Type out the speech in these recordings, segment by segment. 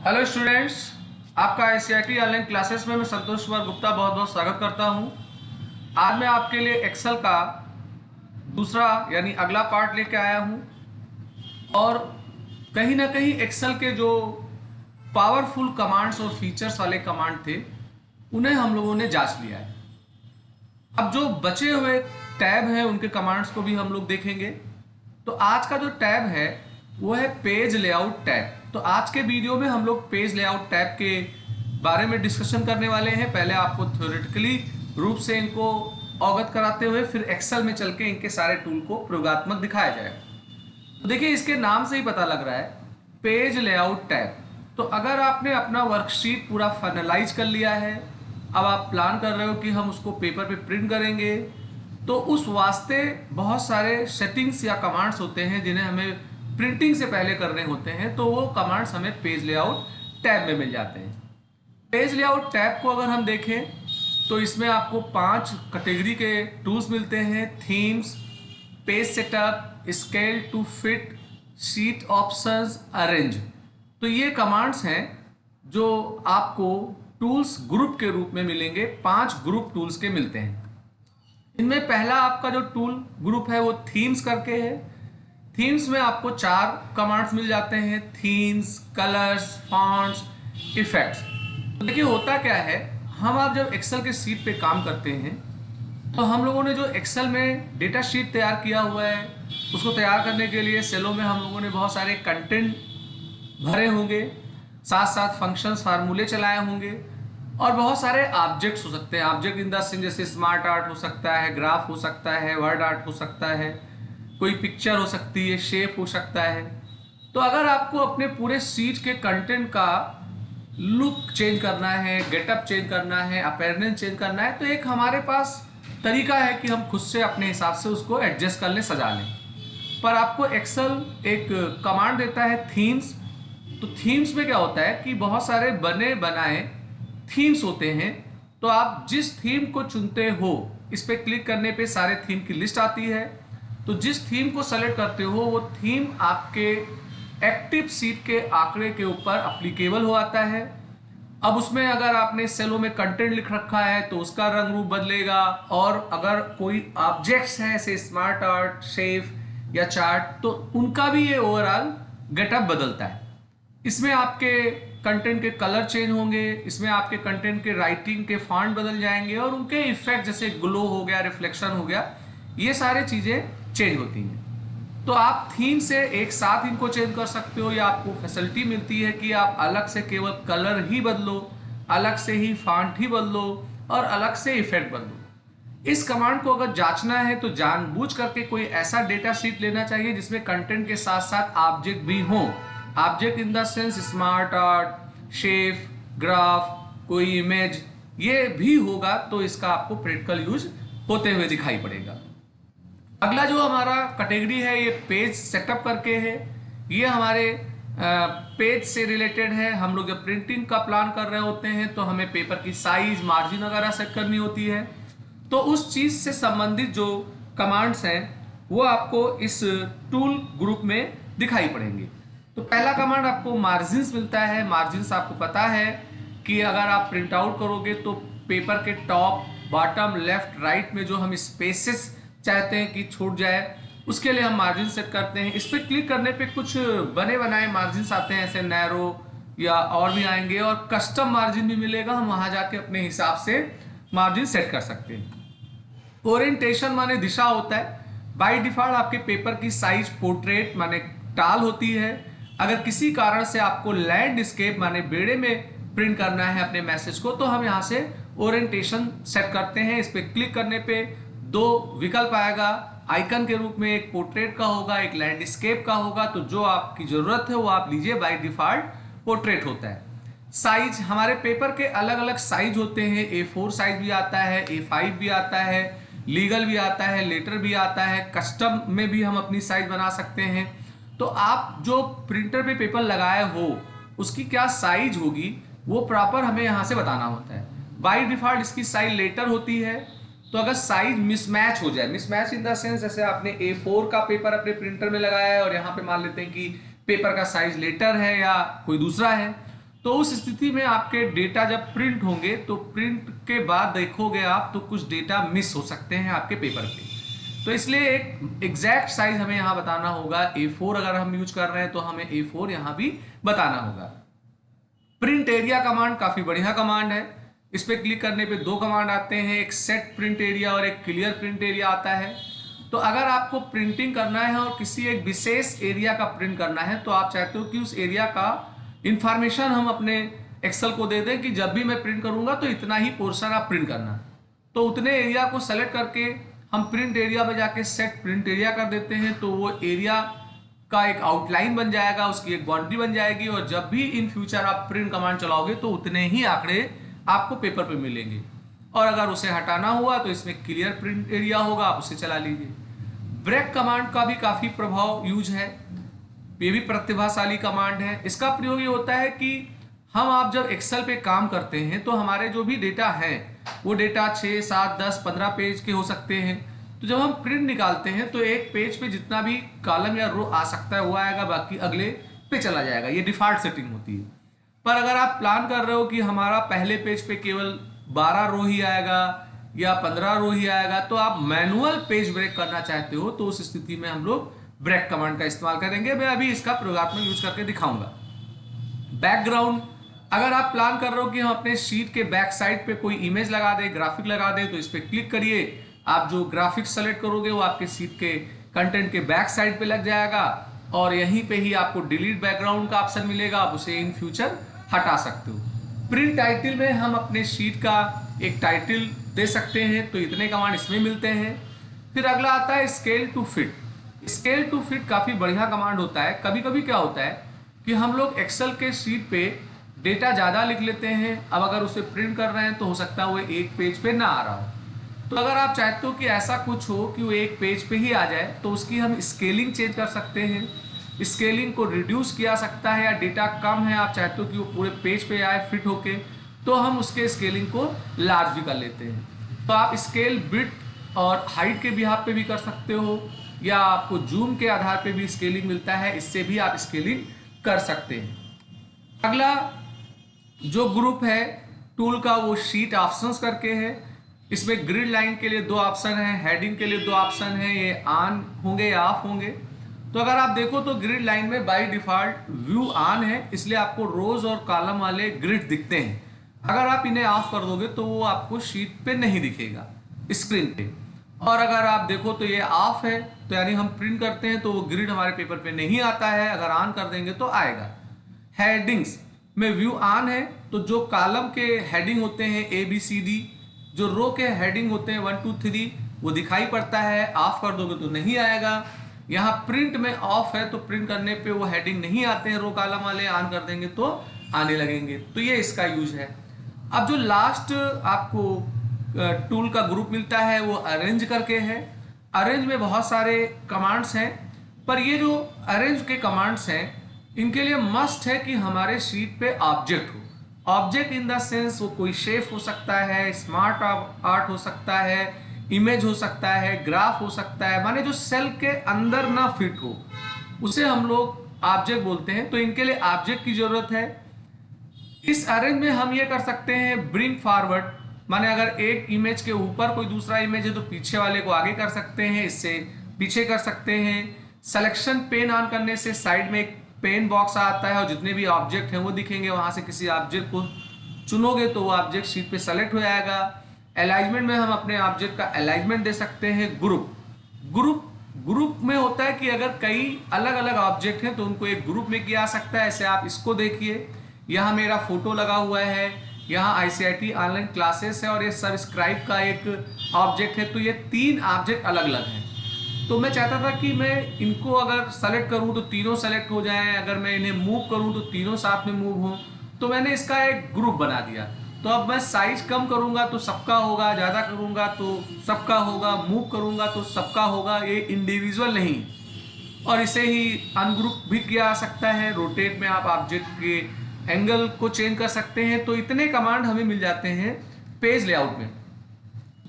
Hello students, आपका ICIT online classes में मैं संतोष कुमार गुप्ता बहुत बहुत स्वागत करता हूं। आज मैं आपके लिए एक्सेल का दूसरा यानी अगला पार्ट लेके आया हूं और कहीं ना कहीं एक्सेल के जो पावरफुल कमांड्स और फीचर्स वाले कमांड थे उन्हें हम लोगों ने जांच लिया है। अब जो बचे हुए टैब हैं उनके कमांड्स को भी हम लोग देखेंगे। तो आज का जो टैब है वो है पेज लेआउट टैब। तो आज के वीडियो में हम लोग पेज लेआउट टैब के बारे में डिस्कशन करने वाले हैं। पहले आपको थ्योरेटिकली रूप से इनको अवगत कराते हुए फिर एक्सेल में चल के इनके सारे टूल को प्रयोगात्मक दिखाया जाएगा। तो देखिए, इसके नाम से ही पता लग रहा है पेज लेआउट टैब। तो अगर आपने अपना वर्कशीट पूरा फाइनलाइज कर लिया है, अब आप प्लान कर रहे हो कि हम उसको पेपर पे प्रिंट करेंगे, तो उस वास्ते बहुत सारे सेटिंग्स या कमांड्स होते हैं जिन्हें हमें प्रिंटिंग से पहले करने होते हैं। तो वो कमांड्स हमें पेज लेआउट टैब में मिल जाते हैं। पेज लेआउट टैब को अगर हम देखें तो इसमें आपको 5 कैटेगरी के टूल्स मिलते हैं: themes, page setup, scale to fit, sheet options, arrange. तो ये कमांड्स हैं जो आपको टूल्स ग्रुप के रूप में मिलेंगे। 5 ग्रुप टूल्स के मिलते हैं। इनमें पहला आपका जो टूल ग्रुप है वो थीम्स करके है। थीम्स में आपको 4 कमांड्स मिल जाते हैं: थीम्स, कलर्स, फॉन्ट्स, इफेक्ट्स। तो देखिए, होता क्या है, हम आप जब एक्सेल के शीट पे काम करते हैं तो हम लोगों ने जो एक्सेल में डेटा शीट तैयार किया हुआ है उसको तैयार करने के लिए सेलों में हम लोगों ने बहुत सारे कंटेंट भरे होंगे, साथ साथ फंक्शंस, फार्मूले चलाए होंगे और बहुत सारे ऑब्जेक्ट्स हो सकते हैं। ऑब्जेक्ट इन द सेंस जैसे स्मार्ट आर्ट हो सकता है, ग्राफ हो सकता है, वर्ड आर्ट हो सकता है, कोई पिक्चर हो सकती है, शेप हो सकता है। तो अगर आपको अपने पूरे शीट के कंटेंट का लुक चेंज करना है, गेटअप चेंज करना है, अपीयरेंस चेंज करना है, तो एक हमारे पास तरीका है कि हम खुद से अपने हिसाब से उसको एडजस्ट कर लें, सजा लें। पर आपको एक्सेल एक कमांड देता है थीम्स। तो थीम्स में क्या होता है कि बहुत सारे बने बनाए थीम्स होते हैं। तो आप जिस थीम को चुनते हो, इस पर क्लिक करने पे सारे थीम की लिस्ट आती है। तो जिस थीम को सेलेक्ट करते हो वो थीम आपके एक्टिव सीट के आंकड़े के ऊपर अप्लीकेबल हो आता है। अब उसमें अगर आपने सेलों में कंटेंट लिख रखा है तो उसका रंग रूप बदलेगा, और अगर कोई ऑब्जेक्ट्स हैं जैसे स्मार्ट आर्ट, शेप या चार्ट, तो उनका भी ये ओवरऑल गेटअप बदलता है। इसमें आपके कंटेंट के कलर चेंज होंगे, इसमें आपके कंटेंट के राइटिंग के फॉन्ट बदल जाएंगे और उनके इफेक्ट जैसे ग्लो हो गया, रिफ्लेक्शन हो गया, ये सारे चीज़ें चेंज होती हैं। तो आप थीम से एक साथ इनको चेंज कर सकते हो, या आपको फैसिलिटी मिलती है कि आप अलग से केवल कलर ही बदलो, अलग से ही फॉन्ट ही बदलो और अलग से इफेक्ट बदलो। इस कमांड को अगर जांचना है तो जानबूझ करके कोई ऐसा डेटा शीट लेना चाहिए जिसमें कंटेंट के साथ साथ ऑब्जेक्ट भी हों। Object in the sense smart art, shape, graph, कोई इमेज, ये भी होगा तो इसका आपको प्रैक्टिकल यूज होते हुए दिखाई पड़ेगा। अगला जो हमारा कैटेगरी है ये पेज सेटअप करके है। ये हमारे पेज से रिलेटेड है। हम लोग जब प्रिंटिंग का प्लान कर रहे होते हैं तो हमें पेपर की साइज, मार्जिन वगैरह सेट करनी होती है। तो उस चीज़ से संबंधित जो कमांड्स हैं वो आपको इस टूल ग्रुप में दिखाई पड़ेंगे। तो पहला कमांड आपको मार्जिन्स मिलता है। मार्जिन्स आपको पता है कि अगर आप प्रिंट आउट करोगे तो पेपर के टॉप, बॉटम, लेफ्ट, राइट में जो हम स्पेसेस चाहते हैं कि छूट जाए, उसके लिए हम मार्जिन सेट करते हैं। इस पर क्लिक करने पे कुछ बने बनाए मार्जिन आते हैं, ऐसे नैरो या और भी आएंगे, और कस्टम मार्जिन भी मिलेगा। हम वहां जाके अपने हिसाब से मार्जिन सेट कर सकते हैं। ओरिएंटेशन माने दिशा होता है। बाय डिफॉल्ट आपके पेपर की साइज पोर्ट्रेट माने टाल होती है। अगर किसी कारण से आपको लैंडस्केप माने बेड़े में प्रिंट करना है अपने मैसेज को, तो हम यहाँ से ओरिएंटेशन सेट करते हैं। इस पर क्लिक करने पे 2 विकल्प आएगा आइकन के रूप में, एक पोर्ट्रेट का होगा, एक लैंडस्केप का होगा। तो जो आपकी जरूरत है वो आप लीजिए। बाय डिफॉल्ट पोर्ट्रेट होता है। साइज, हमारे पेपर के अलग अलग साइज होते हैं। A4 साइज भी आता है, A5 भी आता है, लीगल भी आता है, लेटर भी आता है, कस्टम में भी हम अपनी साइज बना सकते हैं। तो आप जो प्रिंटर पे पेपर लगाए हो उसकी क्या साइज होगी वो प्रॉपर हमें यहाँ से बताना होता है। बाय डिफॉल्ट इसकी साइज लेटर होती है। तो अगर साइज मिसमैच हो जाए, मिसमैच इन द सेंस जैसे आपने A4 का पेपर अपने प्रिंटर में लगाया है और यहाँ पे मान लेते हैं कि पेपर का साइज लेटर है या कोई दूसरा है, तो उस स्थिति में आपके डेटा जब प्रिंट होंगे तो प्रिंट के बाद देखोगे आप तो कुछ डेटा मिस हो सकते हैं आपके पेपर पे। तो इसलिए एक एग्जैक्ट साइज हमें यहाँ बताना होगा। A4 अगर हम यूज कर रहे हैं तो हमें A4 यहाँ भी बताना होगा। प्रिंट एरिया कमांड काफी बढ़िया कमांड है। इस पे क्लिक करने पे दो कमांड आते हैं, एक सेट प्रिंट एरिया और एक क्लियर प्रिंट एरिया आता है। तो अगर आपको प्रिंटिंग करना है और किसी एक विशेष एरिया का प्रिंट करना है तो आप चाहते हो कि उस एरिया का इंफॉर्मेशन हम अपने एक्सेल को दे दें कि जब भी मैं प्रिंट करूंगा तो इतना ही पोर्शन आप प्रिंट करना। तो उतने एरिया को सेलेक्ट करके हम प्रिंट एरिया में जाके सेट प्रिंट एरिया कर देते हैं, तो वो एरिया का एक आउटलाइन बन जाएगा, उसकी एक बाउंड्री बन जाएगी और जब भी इन फ्यूचर आप प्रिंट कमांड चलाओगे तो उतने ही आंकड़े आपको पेपर पे मिलेंगे। और अगर उसे हटाना हुआ तो इसमें क्लियर प्रिंट एरिया होगा, आप उसे चला लीजिए। ब्रेक कमांड का भी काफी प्रभाव यूज है, ये भी प्रतिभाशाली कमांड है। इसका प्रयोग ये होता है कि आप जब एक्सेल पे काम करते हैं तो हमारे जो भी डेटा है वो डेटा 6, 7, 10, 15 पेज के हो सकते हैं। तो जब हम प्रिंट निकालते हैं तो एक पेज पे जितना भी कॉलम या रो आ सकता है वो आएगा, बाकी अगले पे चला जाएगा। ये डिफॉल्ट सेटिंग होती है। पर अगर आप प्लान कर रहे हो कि हमारा पहले पेज पे केवल 12 रो ही आएगा या 15 रो ही आएगा, तो आप मैनुअल पेज ब्रेक करना चाहते हो तो उस स्थिति में हम लोग ब्रेक कमांड का इस्तेमाल करेंगे। मैं अभी इसका प्रयोगात्मक यूज करके दिखाऊंगा। बैकग्राउंड, अगर आप प्लान कर रहे हो कि हम अपने शीट के बैक साइड पे कोई इमेज लगा दे, ग्राफिक लगा दे, तो इस पे क्लिक करिए। आप जो ग्राफिक्स सेलेक्ट करोगे वो आपके शीट के कंटेंट के बैक साइड पे लग जाएगा और यहीं पे ही आपको डिलीट बैकग्राउंड का ऑप्शन मिलेगा, आप उसे इन फ्यूचर हटा सकते हो। प्रिंट टाइटल में हम अपने शीट का एक टाइटल दे सकते हैं, तो इतने कमांड इसमें मिलते हैं। फिर अगला आता है scale to fit. Scale to fit काफी बढ़िया कमांड होता है। कभी कभी क्या होता है कि हम लोग एक्सेल के शीट पे डेटा ज्यादा लिख लेते हैं, अब अगर उसे प्रिंट कर रहे हैं तो हो सकता है वो एक पेज पे ना आ रहा हो। तो अगर आप चाहते हो कि ऐसा कुछ हो कि वो एक पेज पे ही आ जाए तो उसकी हम स्केलिंग चेंज कर सकते हैं। स्केलिंग को रिड्यूस किया सकता है, या डेटा कम है आप चाहते हो कि वो पूरे पेज पे आए फिट होके, तो हम उसके स्केलिंग को लार्ज भी कर लेते हैं। तो आप स्केल विड्थ और हाइट के बिहाफ पे भी कर सकते हो, या आपको जूम के आधार पे भी स्केलिंग मिलता है, इससे भी आप स्केलिंग कर सकते हैं। अगला जो ग्रुप है टूल का वो शीट ऑप्शंस करके है। इसमें ग्रिड लाइन के लिए दो ऑप्शन है, हेडिंग के लिए दो ऑप्शन है, ये ऑन होंगे या ऑफ होंगे। तो अगर आप देखो तो ग्रिड लाइन में बाय डिफॉल्ट व्यू ऑन है, इसलिए आपको रोज और कॉलम वाले ग्रिड दिखते हैं। अगर आप इन्हें ऑफ कर दोगे तो वो आपको शीट पे नहीं दिखेगा, स्क्रीन पे। और अगर आप देखो तो ये ऑफ है, तो यानी हम प्रिंट करते हैं तो वो ग्रिड हमारे पेपर पे नहीं आता है। अगर ऑन कर देंगे तो आएगा। हेडिंग्स में व्यू ऑन है, तो जो कॉलम के हेडिंग होते हैं ABCD, जो रो के हेडिंग होते हैं 1 2 3, वो दिखाई पड़ता है। ऑफ कर दोगे तो नहीं आएगा। यहाँ प्रिंट में ऑफ है, तो प्रिंट करने पे वो हेडिंग नहीं आते हैं रो कॉलम वाले, ऑन कर देंगे तो आने लगेंगे। तो ये इसका यूज है। अब जो लास्ट आपको टूल का ग्रुप मिलता है वो अरेंज करके है। अरेंज में बहुत सारे कमांड्स हैं, पर ये जो अरेंज के कमांड्स हैं इनके लिए मस्ट है कि हमारे शीट पे ऑब्जेक्ट हो। ऑब्जेक्ट इन द सेंस वो कोई शेप हो सकता है, स्मार्ट आर्ट हो सकता है, इमेज हो सकता है, ग्राफ हो सकता है, माने जो सेल के अंदर ना फिट हो उसे हम लोग ऑब्जेक्ट बोलते हैं। तो इनके लिए ऑब्जेक्ट की जरूरत है। इस अरेंज में हम ये कर सकते हैं ब्रिंग फॉरवर्ड, माने अगर एक इमेज के ऊपर कोई दूसरा इमेज है तो पीछे वाले को आगे कर सकते हैं, इससे पीछे कर सकते हैं। सिलेक्शन पेन ऑन करने से साइड में एक पेन बॉक्स आता है और जितने भी ऑब्जेक्ट हैं वो दिखेंगे। वहां से किसी ऑब्जेक्ट को चुनोगे तो वो ऑब्जेक्ट शीट पे सेलेक्ट हो जाएगा। अलाइनमेंट में हम अपने ऑब्जेक्ट का अलाइनमेंट दे सकते हैं। ग्रुप में होता है कि अगर कई अलग अलग ऑब्जेक्ट हैं तो उनको एक ग्रुप में किया जा सकता है। ऐसे आप इसको देखिए, यहाँ मेरा फोटो लगा हुआ है, यहाँ ICIT ऑनलाइन क्लासेस है और ये सब्सक्राइब का एक ऑब्जेक्ट है। तो ये 3 ऑब्जेक्ट अलग अलग हैं। तो मैं चाहता था कि मैं इनको अगर सेलेक्ट करूं तो तीनों सेलेक्ट हो जाएं, अगर मैं इन्हें मूव करूं तो तीनों साथ में मूव हों। तो मैंने इसका एक ग्रुप बना दिया। तो अब मैं साइज कम करूंगा तो सबका होगा, ज़्यादा करूंगा तो सबका होगा, मूव करूंगा तो सबका होगा। ये इंडिविजुअल नहीं। और इसे ही अनग्रुप भी किया जा सकता है। रोटेट में आप ऑब्जेक्ट के एंगल को चेंज कर सकते हैं। तो इतने कमांड हमें मिल जाते हैं पेज लेआउट में।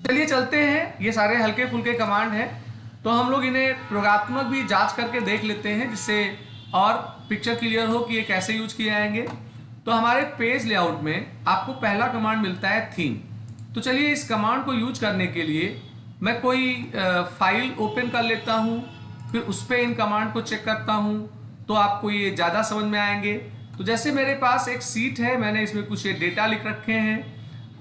चलिए चलते हैं, ये सारे हल्के फुल्के कमांड हैं तो हम लोग इन्हें प्रयोगात्मक भी जांच करके देख लेते हैं, जिससे और पिक्चर क्लियर हो कि ये कैसे यूज किए जाएंगे। तो हमारे पेज लेआउट में आपको पहला कमांड मिलता है थीम। तो चलिए इस कमांड को यूज करने के लिए मैं कोई फाइल ओपन कर लेता हूँ, फिर उस पर इन कमांड को चेक करता हूँ, तो आपको ये ज़्यादा समझ में आएंगे। तो जैसे मेरे पास एक सीट है, मैंने इसमें कुछ डेटा लिख रखे हैं।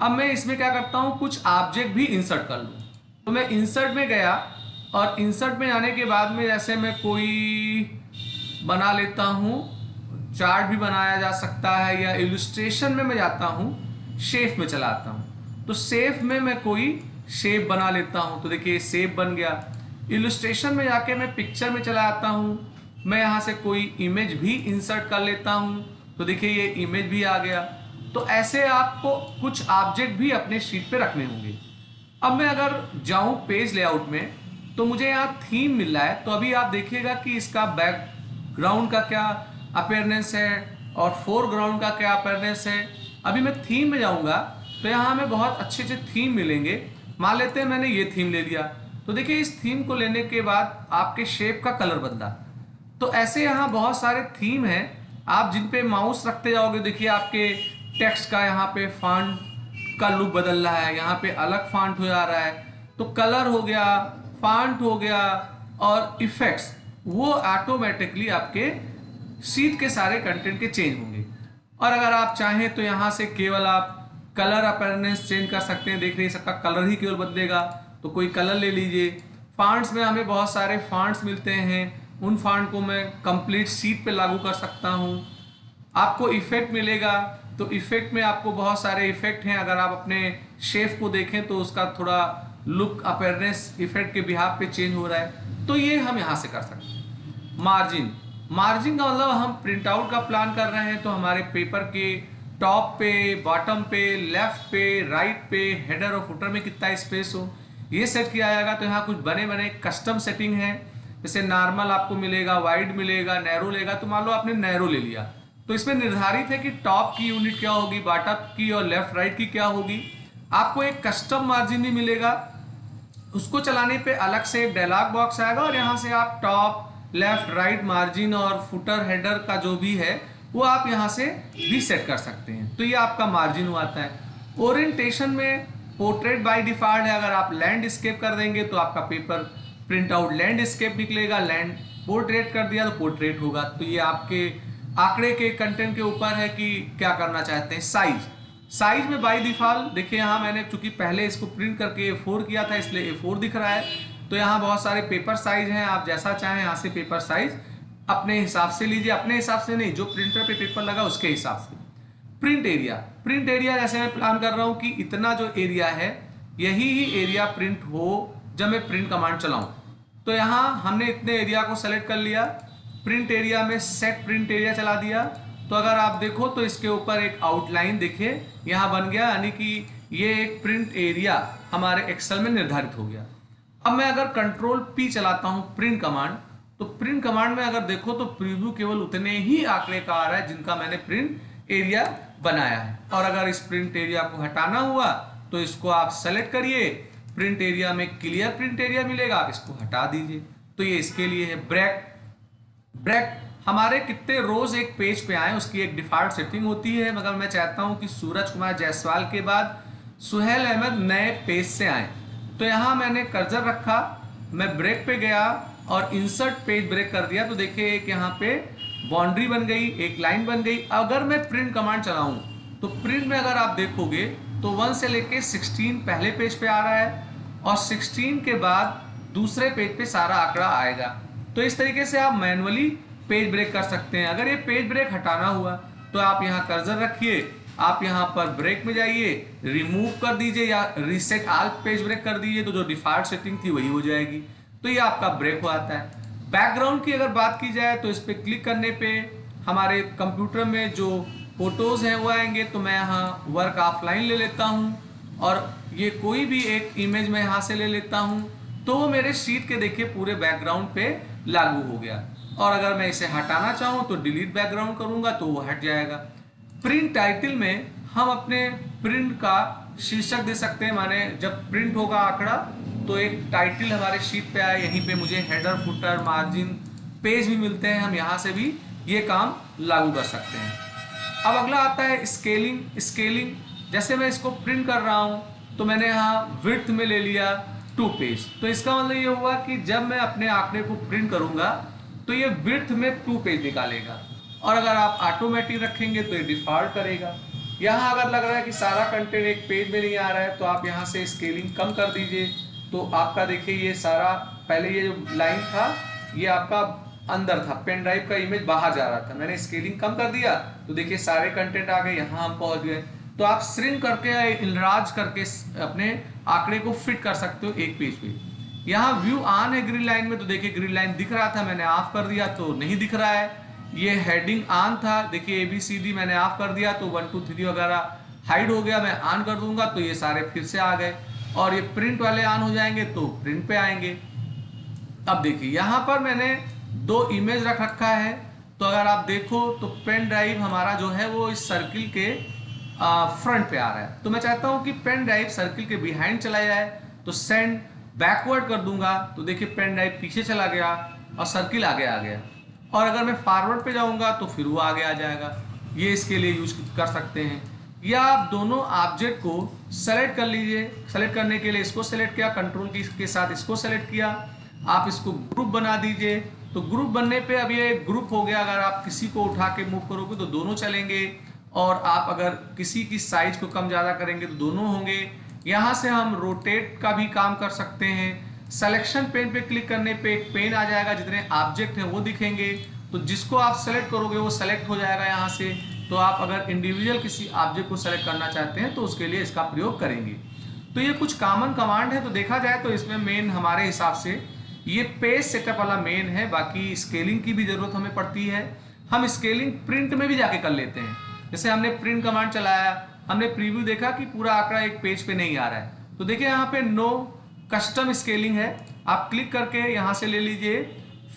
अब मैं इसमें क्या करता हूँ, कुछ ऑब्जेक्ट भी इंसर्ट कर लूँ। तो मैं इंसर्ट में गया और इंसर्ट में जाने के बाद में जैसे मैं कोई बना लेता हूँ, चार्ट भी बनाया जा सकता है, या इलस्ट्रेशन में मैं जाता हूँ, शेप में चला आता हूँ। तो शेप में मैं कोई शेप बना लेता हूँ, तो देखिए शेप बन गया। इलस्ट्रेशन में जाके मैं पिक्चर में चला आता हूँ, मैं यहाँ से कोई इमेज भी इंसर्ट कर लेता हूँ, तो देखिए ये इमेज भी आ गया। तो ऐसे आपको कुछ ऑब्जेक्ट भी अपने शीट पे रखने होंगे। अब मैं अगर जाऊँ पेज लेआउट में, तो मुझे यहाँ थीम मिल रहा है। तो अभी आप देखिएगा कि इसका बैकग्राउंड का क्या अपीयरेंस है और फोरग्राउंड का क्या अपीयरेंस है। अभी मैं थीम में जाऊँगा तो यहाँ हमें बहुत अच्छे अच्छे थीम मिलेंगे। मान लेते हैं मैंने ये थीम ले लिया, तो देखिए इस थीम को लेने के बाद आपके शेप का कलर बदला। तो ऐसे यहाँ बहुत सारे थीम हैं, आप जिन पे माउस रखते जाओगे देखिए आपके टेक्स्ट का यहाँ पे फॉन्ट का लुक बदल रहा है, यहाँ पे अलग फॉन्ट हो जा रहा है। तो कलर हो गया, फॉन्ट हो गया और इफेक्ट्स, वो ऑटोमेटिकली आपके शीट के सारे कंटेंट के चेंज होंगे। और अगर आप चाहें तो यहाँ से केवल आप कलर अपीयरेंस चेंज कर सकते हैं। देख रहे हैं सबका कलर ही केवल बदलेगा, तो कोई कलर ले लीजिए। फॉन्ट्स में हमें बहुत सारे फॉन्ट्स मिलते हैं, उन फॉन्ट को मैं कंप्लीट शीट पे लागू कर सकता हूँ। आपको इफेक्ट मिलेगा, तो इफेक्ट में आपको बहुत सारे इफेक्ट हैं। अगर आप अपने शेफ को देखें तो उसका थोड़ा लुक अपीयरेंस इफेक्ट के बिहाफ पे चेंज हो रहा है, तो ये हम यहाँ से कर सकते हैं। मार्जिन, मार्जिन का मतलब हम प्रिंट आउट का प्लान कर रहे हैं, तो हमारे पेपर के टॉप पे, बॉटम पे, लेफ्ट पे, राइट पे, हेडर और फुटर में कितना स्पेस हो ये सेट किया जाएगा। तो यहाँ कुछ बने बने कस्टम सेटिंग है, जैसे नॉर्मल आपको मिलेगा, वाइड मिलेगा, नैरो लेगा। तो मान लो आपने नैरो ले लिया, तो इसमें निर्धारित है कि टॉप की यूनिट क्या होगी, बॉटम की और लेफ्ट राइट की क्या होगी। आपको एक कस्टम मार्जिन भी मिलेगा, उसको चलाने पे अलग से एक डायलॉग बॉक्स आएगा और यहाँ से आप टॉप, लेफ्ट, राइट मार्जिन और फुटर, हेडर का जो भी है वो आप यहाँ से भी सेट कर सकते हैं। तो ये आपका मार्जिन हुआ आता है। ओरिएंटेशन में पोर्ट्रेट बाय डिफॉल्ट है, अगर आप लैंडस्केप कर देंगे तो आपका पेपर प्रिंट आउट लैंडस्केप निकलेगा, लैंड पोर्ट्रेट कर दिया तो पोर्ट्रेट होगा। तो ये आपके आंकड़े के कंटेंट के ऊपर है कि क्या करना चाहते हैं। साइज, साइज में बाय डिफॉल्ट देखिए यहाँ मैंने चूंकि पहले इसको प्रिंट करके A4 किया था इसलिए A4 दिख रहा है। तो यहाँ बहुत सारे पेपर साइज हैं, आप जैसा चाहें यहाँ से पेपर साइज अपने हिसाब से लीजिए, अपने हिसाब से नहीं, जो प्रिंटर पे पेपर लगा उसके हिसाब से। प्रिंट एरिया, प्रिंट एरिया जैसे मैं प्लान कर रहा हूँ कि इतना जो एरिया है यही ही एरिया प्रिंट हो जब मैं प्रिंट कमांड चलाऊँ। तो यहाँ हमने इतने एरिया को सेलेक्ट कर लिया, प्रिंट एरिया में सेट प्रिंट एरिया चला दिया। तो अगर आप देखो तो इसके ऊपर एक आउटलाइन देखिए यहाँ बन गया, यानी कि ये एक प्रिंट एरिया हमारे एक्सेल में निर्धारित हो गया। अब मैं अगर कंट्रोल P चलाता हूँ प्रिंट कमांड, तो प्रिंट कमांड में अगर देखो तो प्रीव्यू केवल उतने ही आंकड़े का आ रहा है जिनका मैंने प्रिंट एरिया बनाया है। और अगर इस प्रिंट एरिया को हटाना हुआ तो इसको आप सेलेक्ट करिए, प्रिंट एरिया में क्लियर प्रिंट एरिया मिलेगा, आप इसको हटा दीजिए। तो ये इसके लिए है। ब्रेक, ब्रेक हमारे कितने रोज एक पेज पे आए उसकी एक डिफॉल्ट सेटिंग होती है, मगर मैं चाहता हूं कि सूरज कुमार जायसवाल के बाद सुहेल अहमद नए पेज से आए। तो यहाँ मैंने कर्सर रखा, मैं ब्रेक पे गया और इंसर्ट पेज ब्रेक कर दिया। तो देखिए एक यहाँ पे बाउंड्री बन गई, एक लाइन बन गई। अगर मैं प्रिंट कमांड चलाऊं तो प्रिंट में अगर आप देखोगे तो 1 से लेके 16 पहले पेज पे आ रहा है और 16 के बाद दूसरे पेज पे सारा आंकड़ा आएगा। तो इस तरीके से आप मैनुअली पेज ब्रेक कर सकते हैं। अगर ये पेज ब्रेक हटाना हुआ तो आप यहाँ कर्सर रखिए, आप यहाँ पर ब्रेक में जाइए, रिमूव कर दीजिए या रीसेट ऑल पेज ब्रेक कर दीजिए, तो जो डिफॉल्ट सेटिंग थी वही हो जाएगी। तो ये आपका ब्रेक हो आता है। बैकग्राउंड की अगर बात की जाए तो इस पर क्लिक करने पे हमारे कंप्यूटर में जो फोटोज हैं वो आएंगे। तो मैं यहाँ वर्क ऑफलाइन ले लेता हूँ और ये कोई भी एक इमेज मैं यहाँ से ले लेता हूँ, तो वो मेरे शीट के देखिए पूरे बैकग्राउंड पे लागू हो गया। और अगर मैं इसे हटाना चाहूँ तो डिलीट बैकग्राउंड करूँगा तो वो हट जाएगा। प्रिंट टाइटल में हम अपने प्रिंट का शीर्षक दे सकते हैं, माने जब प्रिंट होगा आंकड़ा तो एक टाइटल हमारे शीट पे आए, यहीं पे मुझे हेडर, फुटर, मार्जिन, पेज भी मिलते हैं, हम यहाँ से भी ये काम लागू कर सकते हैं। अब अगला आता है स्केलिंग। स्केलिंग जैसे मैं इसको प्रिंट कर रहा हूँ तो मैंने यहाँ विड्थ में ले लिया 2 पेज। तो इसका मतलब ये हुआ कि जब मैं अपने आंकड़े को प्रिंट करूँगा तो ये विड्थ में 2 पेज निकालेगा, और अगर आप ऑटोमेटिक रखेंगे तो ये डिफ़ॉल्ट करेगा। यहाँ अगर लग रहा है कि सारा कंटेंट एक पेज में नहीं आ रहा है तो आप यहाँ से स्केलिंग कम कर दीजिए, तो आपका देखिए ये सारा, पहले ये जो लाइन था ये आपका अंदर था, पेन ड्राइव का इमेज बाहर जा रहा था, मैंने स्केलिंग कम कर दिया तो देखिए सारे कंटेंट आ गए, यहाँ हम पहुँच गए। तो आप श्रिंक करके या इनलार्ज करके अपने आंकड़े को फिट कर सकते हो एक पेज पे। यहाँ व्यू ऑन है ग्रीन लाइन में, तो देखिए ग्रीन लाइन दिख रहा था, मैंने ऑफ कर दिया तो नहीं दिख रहा है। ये हेडिंग ऑन था, देखिए ABCD मैंने ऑफ कर दिया तो 1 2 3 वगैरह हाइड हो गया, मैं ऑन कर दूंगा तो ये सारे फिर से आ गए। और ये प्रिंट वाले ऑन हो जाएंगे तो प्रिंट पे आएंगे। अब देखिए यहाँ पर मैंने 2 इमेज रख रखा है, तो अगर आप देखो तो पेन ड्राइव हमारा जो है वो इस सर्किल के फ्रंट पे आ रहा है। तो मैं चाहता हूँ कि पेन ड्राइव सर्किल के बिहाइंड चला जाए, तो सेंड बैकवर्ड कर दूंगा तो देखिए पेन ड्राइव पीछे चला गया और सर्किल आगे आ गया। और अगर मैं फॉरवर्ड पे जाऊंगा तो फिर वो आगे आ जाएगा। ये इसके लिए यूज कर सकते हैं। या आप दोनों ऑब्जेक्ट को सेलेक्ट कर लीजिए। सेलेक्ट करने के लिए इसको सेलेक्ट किया, कंट्रोल की के साथ इसको सेलेक्ट किया, आप इसको ग्रुप बना दीजिए। तो ग्रुप बनने पे अब ये ग्रुप हो गया। अगर आप किसी को उठा के मूव करोगे तो दोनों चलेंगे, और आप अगर किसी की साइज को कम ज़्यादा करेंगे तो दोनों होंगे। यहाँ से हम रोटेट का भी काम कर सकते हैं। सिलेक्शन पेन पे क्लिक करने पे एक पेन आ जाएगा, जितने ऑब्जेक्ट हैं वो दिखेंगे, तो जिसको आप सेलेक्ट करोगे वो सेलेक्ट हो जाएगा यहाँ से। तो आप अगर इंडिविजुअल किसी ऑब्जेक्ट को सेलेक्ट करना चाहते हैं तो उसके लिए इसका प्रयोग करेंगे। तो ये कुछ कॉमन कमांड है। तो देखा जाए तो इसमें मेन हमारे हिसाब से ये पेज सेटअप वाला मेन है, बाकी स्केलिंग की भी जरूरत हमें पड़ती है। हम स्केलिंग प्रिंट में भी जाके कर लेते हैं। जैसे हमने प्रिंट कमांड चलाया, हमने प्रीव्यू देखा कि पूरा आंकड़ा एक पेज पे नहीं आ रहा है, तो देखिए यहाँ पे नो कस्टम स्केलिंग है। आप क्लिक करके यहाँ से ले लीजिए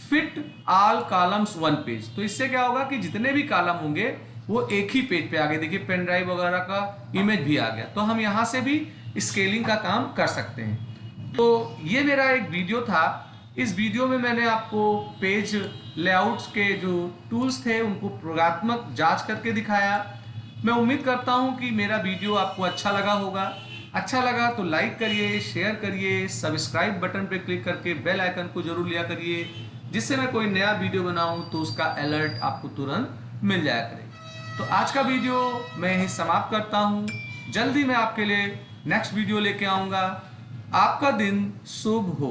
फिट ऑल कॉलम्स 1 पेज। तो इससे क्या होगा कि जितने भी कॉलम होंगे वो एक ही पेज पे आ गए। देखिए पेन ड्राइव वगैरह का इमेज भी आ गया। तो हम यहाँ से भी स्केलिंग का काम कर सकते हैं। तो ये मेरा एक वीडियो था। इस वीडियो में मैंने आपको पेज लेआउट्स के जो टूल्स थे उनको प्रयोगात्मक जांच करके दिखाया। मैं उम्मीद करता हूं कि मेरा वीडियो आपको अच्छा लगा होगा। अच्छा लगा तो लाइक करिए, शेयर करिए, सब्सक्राइब बटन पे क्लिक करके बेल आइकन को जरूर लिया करिए, जिससे मैं कोई नया वीडियो बनाऊं तो उसका अलर्ट आपको तुरंत मिल जाया करे। तो आज का वीडियो मैं यहीं समाप्त करता हूं। जल्दी मैं आपके लिए नेक्स्ट वीडियो लेके आऊँगा। आपका दिन शुभ हो।